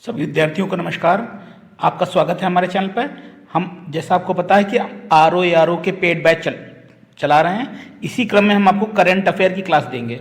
सभी विद्यार्थियों को नमस्कार। आपका स्वागत है हमारे चैनल पर। हम जैसा आपको पता है कि आर ओ के पेड बैच चला रहे हैं। इसी क्रम में हम आपको करंट अफेयर की क्लास देंगे।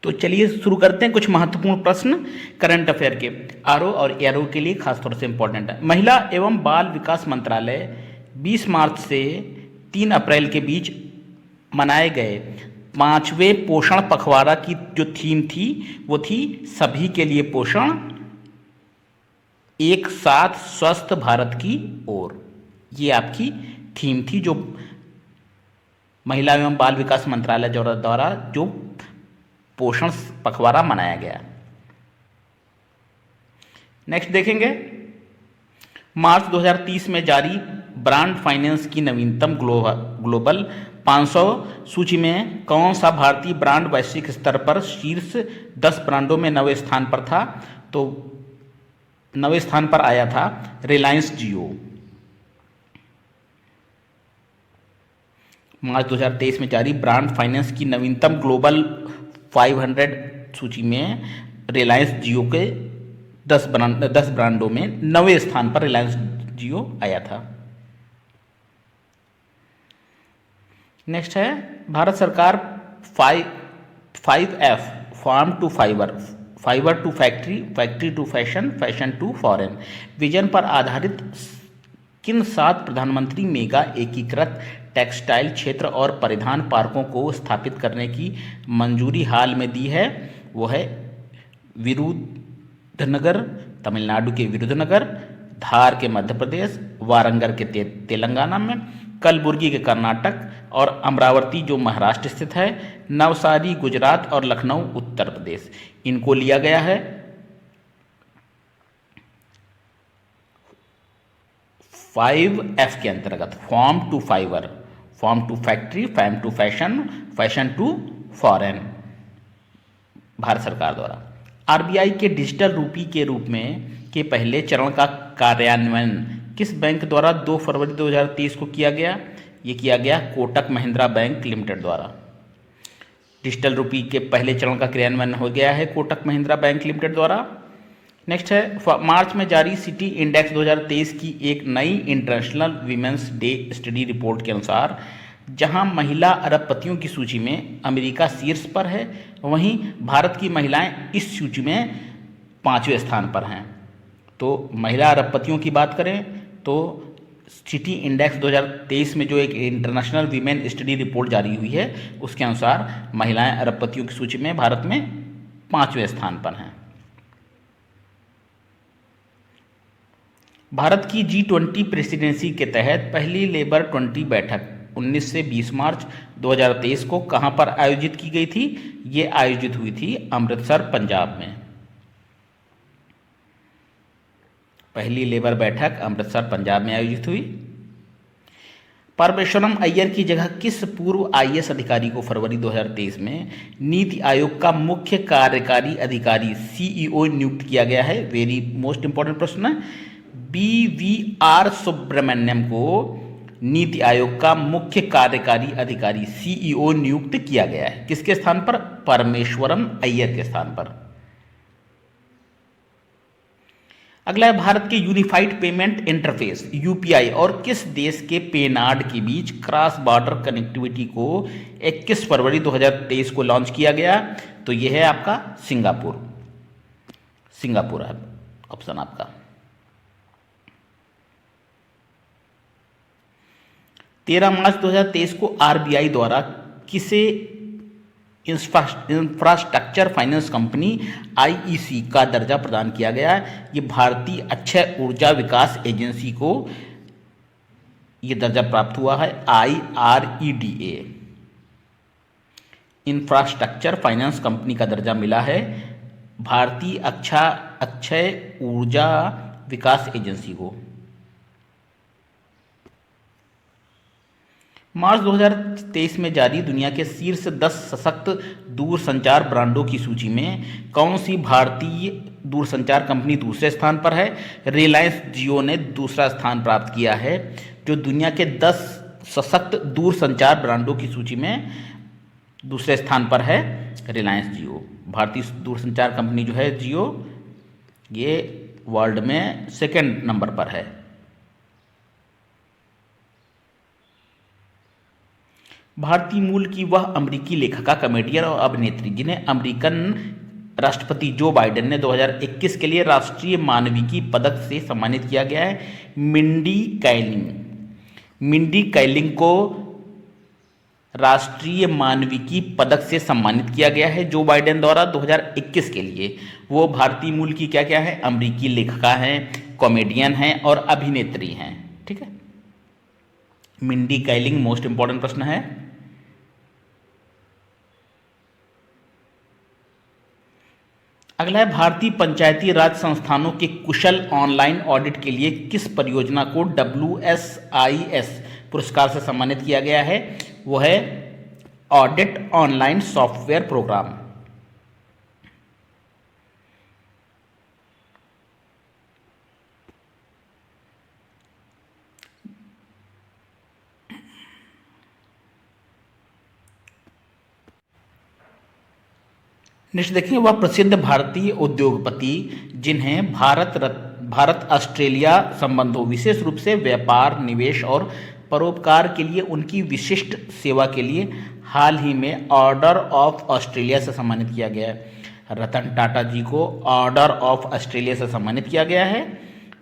तो चलिए शुरू करते हैं। कुछ महत्वपूर्ण प्रश्न करंट अफेयर के आर और एआरओ के लिए खासतौर से इम्पोर्टेंट है। महिला एवं बाल विकास मंत्रालय 20 मार्च से 3 अप्रैल के बीच मनाए गए 5वें पोषण पखवाड़ा की जो थीम थी वो थी सभी के लिए पोषण, एक साथ स्वस्थ भारत की ओर। ये आपकी थीम थी जो महिला एवं बाल विकास मंत्रालय द्वारा जो पोषण पखवाड़ा मनाया गया। नेक्स्ट देखेंगे, मार्च 2030 में जारी ब्रांड फाइनेंस की नवीनतम ग्लोबल 500 सूची में कौन सा भारतीय ब्रांड वैश्विक स्तर पर शीर्ष 10 ब्रांडों में 9वें स्थान पर था? तो 9वें स्थान पर आया था रिलायंस जियो। मार्च 2023 में जारी ब्रांड फाइनेंस की नवीनतम ग्लोबल 500 सूची में रिलायंस जियो के 10 ब्रांडों में 9वें स्थान पर रिलायंस जियो आया था। नेक्स्ट है, भारत सरकार 5F farm to fibre, fibre to factory, factory to fashion, fashion to foreign vision पर आधारित किन 7 प्रधानमंत्री मेगा एकीकृत टेक्सटाइल क्षेत्र और परिधान पार्कों को स्थापित करने की मंजूरी हाल में दी है? वो है विरुधनगर तमिलनाडु के विरुधनगर, धार के मध्य प्रदेश, वारंगल के तेलंगाना में, कलबुर्गी के कर्नाटक और अमरावती जो महाराष्ट्र स्थित है, नवसारी गुजरात और लखनऊ उत्तर प्रदेश, इनको लिया गया है। 5F के अंतर्गत farm to fibre, farm to factory, farm to fashion, fashion to foreign, Bharat सरकार द्वारा। आरबीआई के डिजिटल रूपी के रूप में के पहले चरण का कार्यान्वयन किस बैंक द्वारा 2 फरवरी 2023 को किया गया? ये किया गया कोटक महिंद्रा बैंक लिमिटेड द्वारा। डिजिटल रूपी के पहले चरण का क्रियान्वयन हो गया है कोटक महिंद्रा बैंक लिमिटेड द्वारा। नेक्स्ट है, मार्च में जारी सिटी इंडेक्स 2023 की एक नई international women's day study report के अनुसार जहां महिला अरबपतियों की सूची में अमेरिका शीर्ष पर है, वहीं भारत की महिलाएं इस सूची में 5वें स्थान पर हैं। तो महिला अरबपतियों की बात करें तो सिटी इंडेक्स 2023 में जो एक इंटरनेशनल वीमेन स्टडी रिपोर्ट जारी हुई है उसके अनुसार महिलाएं अरबपतियों की सूची में भारत में 5वें स्थान पर हैं। भारत की G20 प्रेसिडेंसी के तहत पहली लेबर 20 बैठक 19 से 20 मार्च 2023 को कहां पर आयोजित की गई थी? ये आयोजित हुई थी अमृतसर पंजाब में। पहली लेबर बैठक अमृतसर पंजाब में आयोजित हुई। परमेश्वरम अय्यर की जगह किस पूर्व आईएएस अधिकारी को फरवरी 2023 में नीति आयोग का मुख्य कार्यकारी अधिकारी सीईओ नियुक्त किया गया है? वेरी मोस्ट इंपॉर्टेंट प्रश्न है। BVR सुब्रमण्यम को नीति आयोग का मुख्य कार्यकारी अधिकारी सीईओ नियुक्त किया गया है। किसके स्थान पर? परमेश्वरम अय्यर के स्थान पर। अगला है, भारत के यूनिफाइड पेमेंट इंटरफेस यूपीआई और किस देश के पेनार्ड के बीच क्रॉस बॉर्डर कनेक्टिविटी को 21 फरवरी 2023 को लॉन्च किया गया? तो यह है आपका सिंगापुर। सिंगापुर है ऑप्शन आपका। 13 मार्च 2023 को आरबीआई द्वारा किसे इंफ्रास्ट्रक्चर फाइनेंस कंपनी आईईसी का दर्जा प्रदान किया गया? ये भारतीय अक्षय ऊर्जा विकास एजेंसी को ये दर्जा प्राप्त हुआ है। IREDA इंफ्रास्ट्रक्चर फाइनेंस कंपनी का दर्जा मिला है भारतीय अक्षय ऊर्जा विकास एजेंसी को। मार्च 2023 में जारी दुनिया के शीर्ष 10 सशक्त दूरसंचार ब्रांडों की सूची में कौन सी भारतीय दूरसंचार कंपनी दूसरे स्थान पर है? रिलायंस जियो ने दूसरा स्थान प्राप्त किया है जो दुनिया के 10 सशक्त दूरसंचार ब्रांडों की सूची में दूसरे स्थान पर है। रिलायंस जियो। भारतीय दूरसंचार कंपनी जो है जियो, ये वर्ल्ड में सेकंड नंबर पर है। भारतीय मूल की वह अमेरिकी लेखिका, कॉमेडियन और अभिनेत्री जिन्हें अमेरिकन राष्ट्रपति जो बाइडेन ने 2021 के लिए राष्ट्रीय मानविकी पदक से सम्मानित किया गया है, मिंडी काइलिंग। मिंडी काइलिंग को राष्ट्रीय मानविकी पदक से सम्मानित किया गया है जो बाइडेन द्वारा 2021 के लिए। वो भारतीय मूल की क्या क्या है, अमेरिकी लेखिका हैं, कॉमेडियन हैं और अभिनेत्री हैं। ठीक है, मिंडी काइलिंग मोस्ट इंपॉर्टेंट प्रश्न है। अगला है, भारतीय पंचायती राज संस्थानों के कुशल ऑनलाइन ऑडिट के लिए किस परियोजना को WSIS पुरस्कार से सम्मानित किया गया है? वो है audit online software program. Next देखिए, वह प्रसिद्ध भारतीय उद्योगपति जिन्हें भारत ऑस्ट्रेलिया संबंधों, विशेष रूप से व्यापार, निवेश और परोपकार के लिए उनकी विशिष्ट सेवा के लिए हाल ही में ऑर्डर ऑफ ऑस्ट्रेलिया से सम्मानित किया गया है। रतन टाटा जी को ऑर्डर ऑफ ऑस्ट्रेलिया से सम्मानित किया गया है।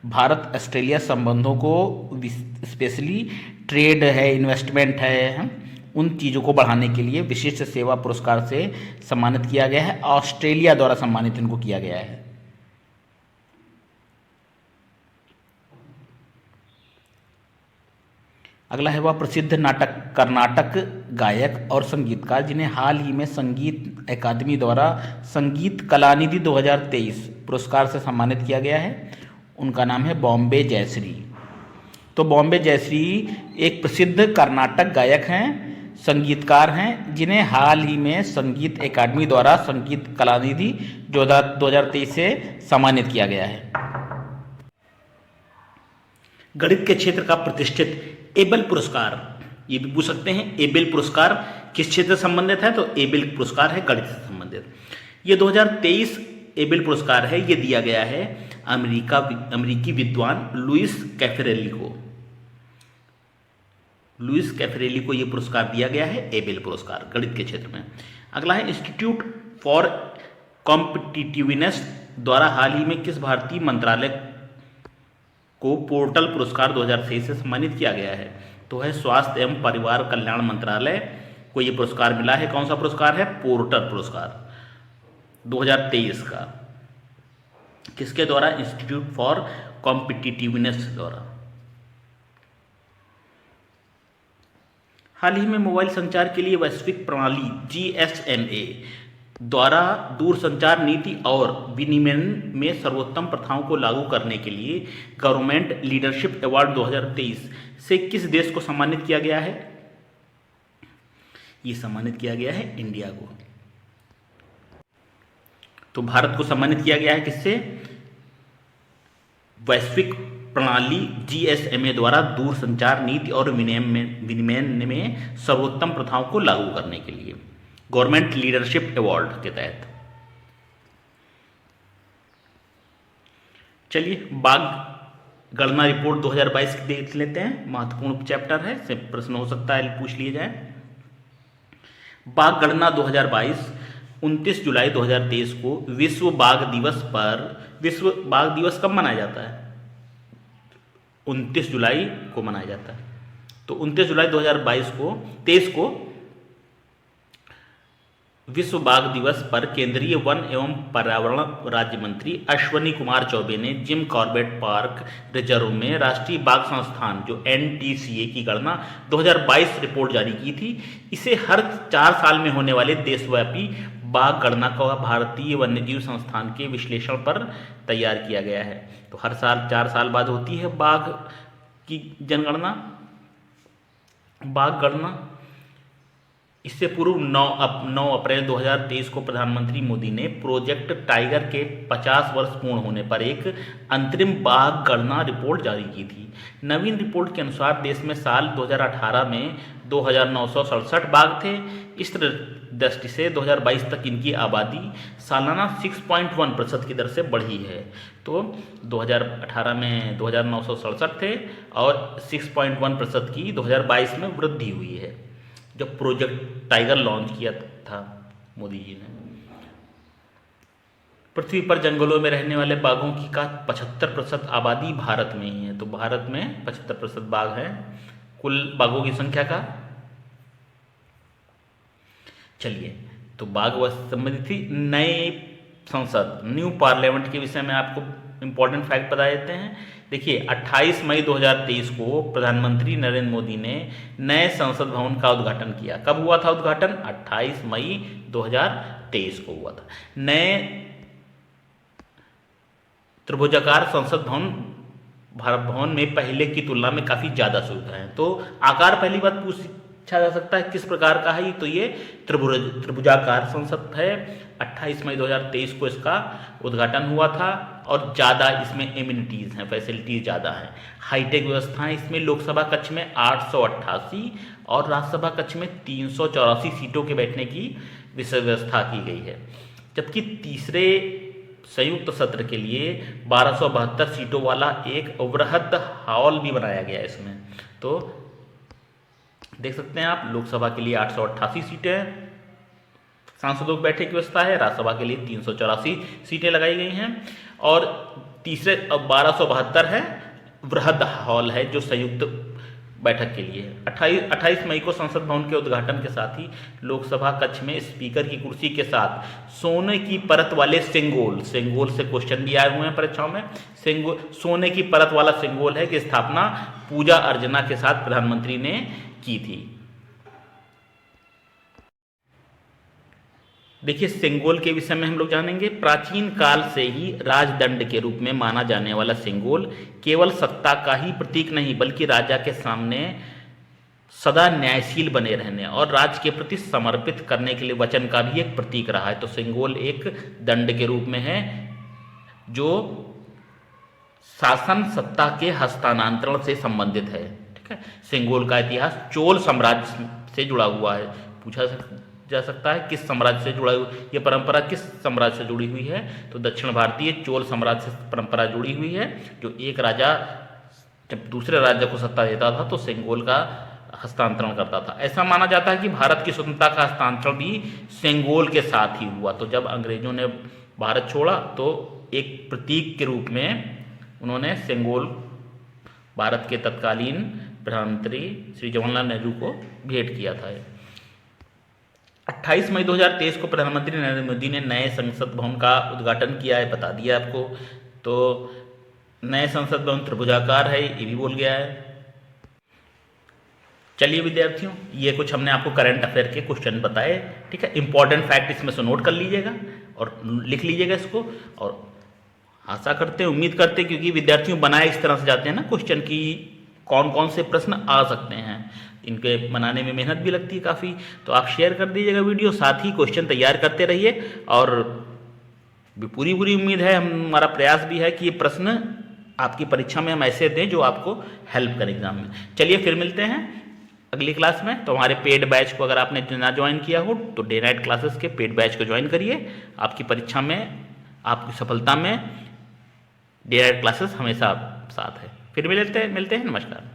भारत ऑस्ट्रेलिया संबंधों को, स्पेशली ट्रेड है, इन्वेस्टमेंट है, उन चीज़ों को बढ़ाने के लिए विशिष्ट सेवा पुरस्कार से सम्मानित किया गया है। ऑस्ट्रेलिया द्वारा सम्मानित इनको किया गया है। अगला है, वह प्रसिद्ध कर्नाटक गायक और संगीतकार जिन्हें हाल ही में संगीत अकादमी द्वारा संगीत कलानिधि 2023 पुरस्कार से सम्मानित किया गया है। उनका नाम है बॉम्बे जयश्री। तो बॉम्बे जयश्री एक प्रसिद्ध कर्नाटक गायक हैं, संगीतकार हैं, जिन्हें हाल ही में संगीत अकादमी द्वारा संगीत कलानिधि 2023 से सम्मानित किया गया है। गणित के क्षेत्र का प्रतिष्ठित एबेल पुरस्कार, ये भी पूछ सकते हैं, एबेल पुरस्कार किस क्षेत्र से संबंधित है? तो एबेल पुरस्कार है गणित से संबंधित। ये 2023 एबेल पुरस्कार है, ये दिया गया है अमेरिकी विद्वान लुइस कैफरेली को। लुइस कैफरेली को यह पुरस्कार दिया गया है, एबेल पुरस्कार गणित के क्षेत्र में। अगला है, इंस्टीट्यूट फॉर कॉम्पिटिटिवनेस द्वारा हाल ही में किस भारतीय मंत्रालय को पोर्टल पुरस्कार 2023 से सम्मानित किया गया है? तो है स्वास्थ्य एवं परिवार कल्याण मंत्रालय को यह पुरस्कार मिला है। कौन सा पुरस्कार है? पोर्टल पुरस्कार 2023 का। किसके द्वारा? इंस्टीट्यूट फॉर कॉम्पिटिटिवनेस द्वारा। हाल ही में मोबाइल संचार के लिए वैश्विक प्रणाली GSMA द्वारा दूरसंचार नीति और विनियमन में सर्वोत्तम प्रथाओं को लागू करने के लिए गवर्नमेंट लीडरशिप अवार्ड 2023 से किस देश को सम्मानित किया गया है? ये सम्मानित किया गया है इंडिया को। तो भारत को सम्मानित किया गया है किससे? वैश्विक प्रणाली GSMA द्वारा दूरसंचार नीति और विनियमन में सर्वोत्तम प्रथाओं को लागू करने के लिए गवर्नमेंट लीडरशिप अवार्ड के तहत। चलिए, बाघ गणना रिपोर्ट 2022 की देख लेते हैं। महत्वपूर्ण चैप्टर है, से प्रश्न हो सकता है पूछ लिए जाए। बाघ गणना 2022 29 जुलाई 2023 को विश्व बाघ दिवस पर, विश्व बाघ दिवस कब मनाया जाता है? 29 जुलाई को मनाया जाता है। तो 29 जुलाई 2023 को विश्व बाघ दिवस पर केंद्रीय वन एवं पर्यावरण राज्य मंत्री अश्वनी कुमार चौबे ने जिम कॉर्बेट पार्क रिजर्व में राष्ट्रीय बाघ संस्थान जो NTCA की गणना 2022 रिपोर्ट जारी की थी। इसे हर 4 साल में होने वाले देशव्यापी बाघ गणना का भारतीय वन्यजीव संस्थान के विश्लेषण पर तैयार किया गया है। तो हर साल 4 साल बाद होती है बाघ की जनगणना, बाघ गणना। इससे पूर्व 9 अप्रैल 2023 को प्रधानमंत्री मोदी ने प्रोजेक्ट टाइगर के 50 वर्ष पूर्ण होने पर एक अंतरिम बाघ गणना रिपोर्ट जारी की थी। नवीन रिपोर्ट के अनुसार देश में साल 2018 में 2967 बाघ थे। इस दृष्टि से 2022 तक इनकी आबादी सालाना 6.1% की दर से बढ़ी है। तो 2018 में 2967 थे और 6.1% की 2022 में वृद्धि हुई है, जब प्रोजेक्ट टाइगर लॉन्च किया था मोदी जी ने। पृथ्वी पर जंगलों में रहने वाले बाघों की का 75% आबादी भारत में ही है। तो भारत में 75% बाघ हैं कुल बाघों की संख्या का। चलिए, तो बाघ संबंधित थी। नए संसद, न्यू पार्लियामेंट के विषय में आपको इंपॉर्टेंट फैक्ट बता देते हैं। देखिए, 28 मई 2023 को प्रधानमंत्री नरेंद्र मोदी ने नए संसद भवन का उद्घाटन किया। कब हुआ था उद्घाटन? 28 मई 2023 को हुआ था। नए त्रिभुजाकार संसद भवन भारत भवन में पहले की तुलना में काफ़ी ज़्यादा सुविधा है। तो आकार पहली बात पूछा जा सकता है किस प्रकार का है। तो ये त्रिभुजाकार संसद है। 28 मई 2023 को इसका उद्घाटन हुआ था और ज़्यादा इसमें एमिनिटीज़ हैं, फैसिलिटीज़ ज़्यादा हैं, हाईटेक व्यवस्थाएं। इसमें लोकसभा कक्ष में 888 और राज्यसभा कक्ष में 384 सीटों के बैठने की विशेष व्यवस्था की गई है। जबकि तीसरे संयुक्त सत्र के लिए 1272 सीटों वाला एक वृहद हॉल भी बनाया गया है इसमें। तो देख सकते हैं आप, लोकसभा के लिए 888 सीटें सांसदों की बैठक की व्यवस्था है, राज्यसभा के लिए 384 सीटें लगाई गई हैं और तीसरे 1272 है वृहद हॉल है जो संयुक्त बैठक के लिए। 28 मई को संसद भवन के उद्घाटन के साथ ही लोकसभा कक्ष में स्पीकर की कुर्सी के साथ सोने की परत वाले सेंगोल से क्वेश्चन भी आए हुए हैं परीक्षाओं में। सोने की परत वाला सेंगोल है कि स्थापना पूजा अर्चना के साथ प्रधानमंत्री ने की थी। देखिए, सेंगोल के विषय में हम लोग जानेंगे। प्राचीन काल से ही राजदंड के रूप में माना जाने वाला सेंगोल केवल सत्ता का ही प्रतीक नहीं बल्कि राजा के सामने सदा न्यायशील बने रहने और राज्य के प्रति समर्पित करने के लिए वचन का भी एक प्रतीक रहा है। तो सेंगोल एक दंड के रूप में है जो शासन सत्ता के हस्तांतरण से संबंधित है। ठीक है, सेंगोल का इतिहास चोल साम्राज्य से जुड़ा हुआ है। पूछा जा सकता है किस साम्राज्य से जुड़ा हुआ, ये परंपरा किस साम्राज्य से जुड़ी हुई है? तो दक्षिण भारतीय चोल साम्राज्य से परंपरा जुड़ी हुई है। जो एक राजा जब दूसरे राज्य को सत्ता देता था तो सेंगोल का हस्तांतरण करता था। ऐसा माना जाता है कि भारत की स्वतंत्रता का हस्तांतरण भी सेंगोल के साथ ही हुआ। तो जब अंग्रेजों ने भारत छोड़ा तो एक प्रतीक के रूप में उन्होंने सेंगोल भारत के तत्कालीन प्रधानमंत्री श्री जवाहरलाल नेहरू को भेंट किया था। 28 मई 2023 को प्रधानमंत्री नरेंद्र मोदी ने नए संसद भवन का उद्घाटन किया है, बता दिया आपको। तो नए संसद भवन त्रिभुजाकार है, ये भी बोल गया है। चलिए विद्यार्थियों, ये कुछ हमने आपको करंट अफेयर के क्वेश्चन बताए। ठीक है, इंपॉर्टेंट फैक्ट इसमें से नोट कर लीजिएगा और लिख लीजिएगा इसको। और आशा करते हैं, उम्मीद करते हैं, क्योंकि विद्यार्थियों बनाए इस तरह से जाते हैं ना क्वेश्चन की कौन कौन से प्रश्न आ सकते हैं, इनके बनाने में मेहनत भी लगती है काफ़ी। तो आप शेयर कर दीजिएगा वीडियो, साथ ही क्वेश्चन तैयार करते रहिए। और पूरी उम्मीद है, हमारा प्रयास भी है कि ये प्रश्न आपकी परीक्षा में हम ऐसे दें जो आपको हेल्प करें एग्जाम में। चलिए फिर मिलते हैं अगली क्लास में। तो हमारे पेड बैच को अगर आपने ना ज्वाइन किया हो तो डे नाइट क्लासेस के पेड बैच को ज्वाइन करिए। आपकी परीक्षा में, आपकी सफलता में डे नाइट क्लासेस हमेशा साथ है। फिर मिलते हैं। नमस्कार।